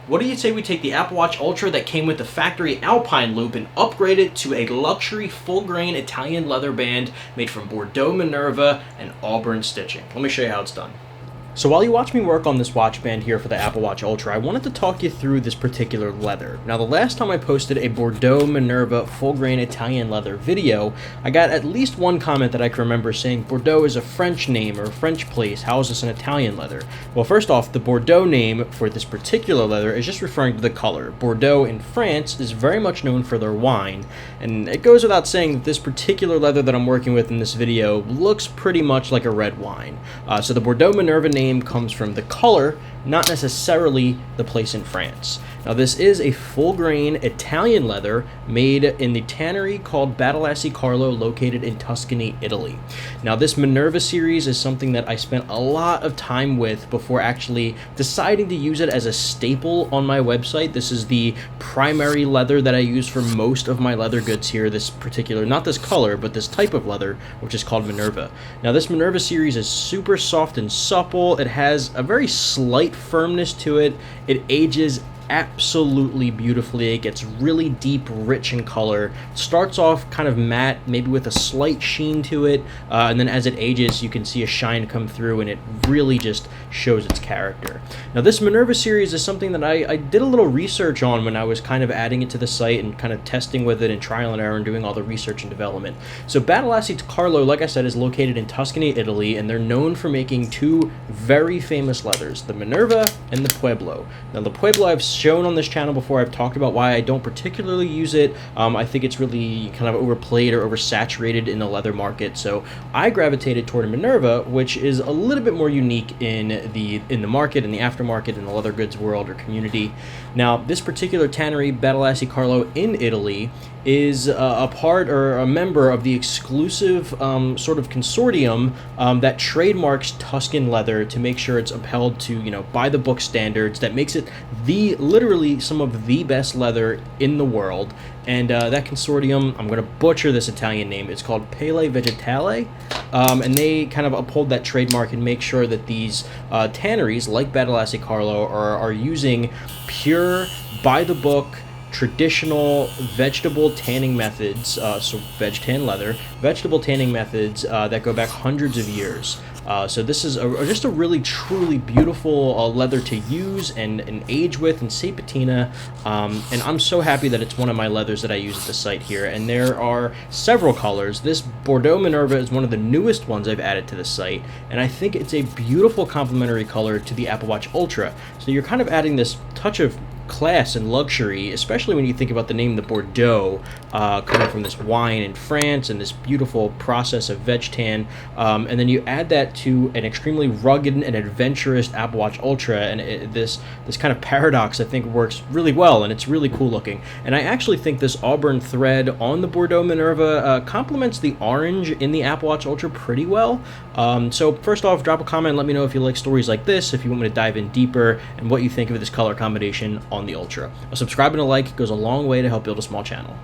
What do you say we take the Apple Watch Ultra that came with the factory Alpine loop and upgrade it to a luxury full-grain Italian leather band made from Bordeaux Minerva and Auburn stitching? Let me show you how it's done. So while you watch me work on this watch band here for the Apple Watch Ultra, I wanted to talk you through this particular leather. Now, the last time I posted a Bordeaux Minerva full-grain Italian leather video, I got at least one comment that I can remember saying Bordeaux is a French name or a French place. How is this an Italian leather? Well, first off, the Bordeaux name for this particular leather is just referring to the color. Bordeaux in France is very much known for their wine, and it goes without saying that this particular leather that I'm working with in this video looks pretty much like a red wine. So the Bordeaux Minerva name comes from the color, not necessarily the place in France. Now, this is a full-grain Italian leather made in the tannery called Carlo, located in Tuscany, Italy. Now, this Minerva series is something that I spent a lot of time with before actually deciding to use it as a staple on my website. This is the primary leather that I use for most of my leather goods here, this particular, not this color, but this type of leather, which is called Minerva. Now, this Minerva series is super soft and supple. It has a very slight firmness to it. It ages absolutely beautifully. It gets really deep, rich in color. Starts off kind of matte, maybe with a slight sheen to it, and then as it ages, you can see a shine come through, and it really just shows its character. Now, this Minerva series is something that I did a little research on when I was kind of adding it to the site and kind of testing with it and trial and error and doing all the research and development. So Carlo, like I said, is located in Tuscany, Italy, and they're known for making two very famous leathers, the Minerva and the Pueblo. Now, the Pueblo I've shown on this channel before. I've talked about why I don't particularly use it. I think it's really kind of overplayed or oversaturated in the leather market, so I gravitated toward a Minerva, which is a little bit more unique in the market, in the aftermarket, in the leather goods world or community. Now, this particular tannery, Carlo in Italy, is a part or a member of the exclusive sort of consortium that trademarks Tuscan leather to make sure it's upheld to, by the book standards that makes it literally some of the best leather in the world. And that consortium, I'm going to butcher this Italian name, it's called Palo Vegetale, and they kind of uphold that trademark and make sure that these tanneries, like Carlo, are using pure, by-the-book, traditional vegetable tanning methods, so veg tan leather, vegetable tanning methods that go back hundreds of years. So this is just a really, truly beautiful leather to use and age with and say patina. And I'm so happy that it's one of my leathers that I use at the site here. And there are several colors. This Bordeaux Minerva is one of the newest ones I've added to the site. And I think it's a beautiful complementary color to the Apple Watch Ultra. So you're kind of adding this touch of class and luxury, especially when you think about the name the Bordeaux, coming from this wine in France and this beautiful process of veg tan, and then you add that to an extremely rugged and adventurous Apple Watch Ultra, and this kind of paradox I think works really well, and it's really cool looking. And I actually think this Auburn thread on the Bordeaux Minerva complements the orange in the Apple Watch Ultra pretty well. So first off, drop a comment, let me know if you like stories like this, if you want me to dive in deeper, and what you think of this color combination on the Ultra. A subscribe and a like goes a long way to help build a small channel.